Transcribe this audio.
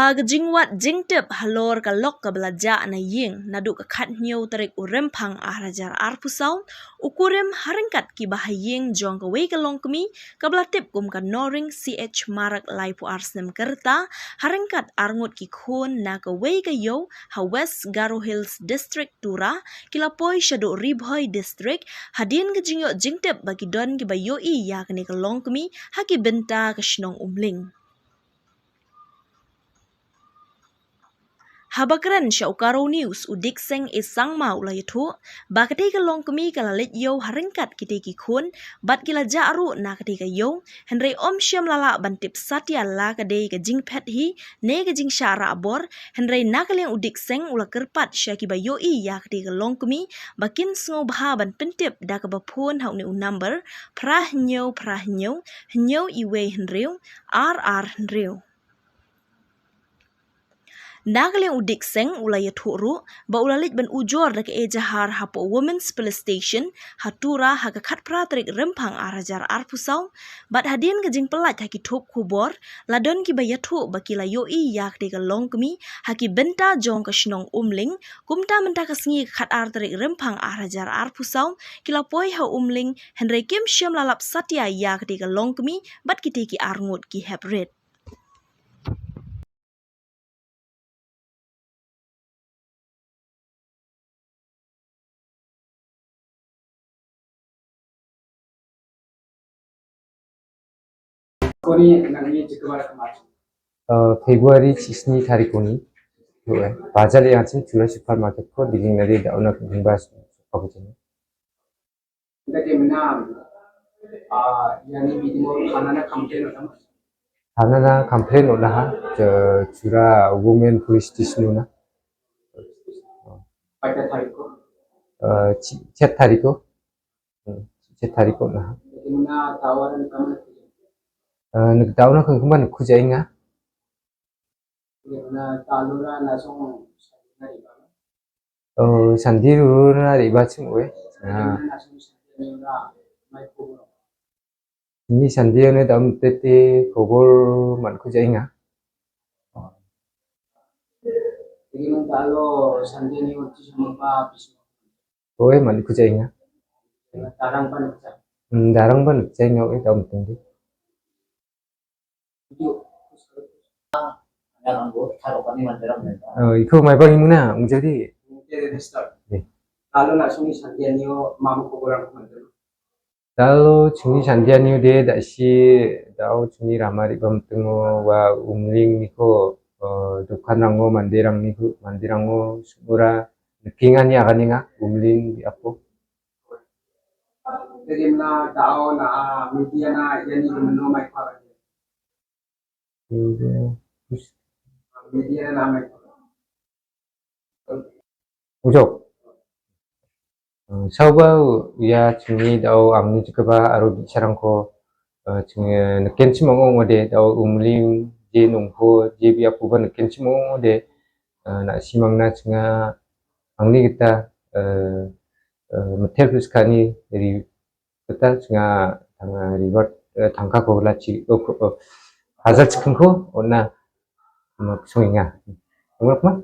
Gajingwat jingtep halor ka lok ka belaja na ying nadu ka khat nyau tarik urem phang ahrajar arpusau ukurem haringkat ki bahaying jong ka wei ka longkmi ka belatip kum ka noring ch marak laipu arsnem kerta haringkat arngut ki khun na ka wei ka yo ha West Garo Hills District Tura kilapoi shadu Ribhoi District hadin gajingyo jingtep bagi don ki bayo i ya ka longkmi haki benta ka shnong umling. Habakran siya ukaro news udik seng isang mau la yatu bakate ka longkmi ka lalit yo haringkat kite ki khun bat kila jaru na kate ka yo henry om syam lala bantip satya la ka de ka jing pet hi ne ka jing syara abor henry nakaleng udik seng ula kerpat siya ki bayo i ya kate ka longkmi bakin sngo bha ban pentip da ka bapun hau ni number prah nyau nyau iwe henry rr henry Nagaleng udik seng ulaya thuru ba ulalit ban ujor da ke ejahar hapo Women's Police Station hatura haka khat pratrik rempang arajar arpusau bat hadin gajing pelat haki thop kubor ladon ki bayathu bakila yo i yak de longkmi haki benta jong ka shnong umling kumta menta kasngi khat artrik rempang arajar arpusau kila poi ha umling henry kim syam lalap satya yak de longkmi bat kite ki arngut ki hepred Februari 6 tarik ini, bazar yang sih jual supermarket ko diging nari daun nak dimbas apa jenis. Karena komplain olah jura women police station na. Cet tarik ko na. Nagdaon na kung kuman kujay nga. Sandiru na riba chingwe. Ini sandiru na daun tete kobol man kujay nga. Oe man kujay nga. Darang ban kujay nga oe daun tete. Ikaw may bang muna jadi kalau cungi sandianio de dasi dau cungi ramari bam tengo wa umling niko dukan rango mandirango sumura nekingan ya kaninga umling di apo jadi na dau na media na yani gumno mai pa media na mai ujok sau ya cungi dau amni juga ba aro bicarang ko cungi neken cimong ngode dau umling je nungho je biya puba neken cimong ngode nak simang na cunga angni kita metel sekali dari kita cunga tanga ribet tangka ko laci hazard cikengko ona mak sunginga nguruk mah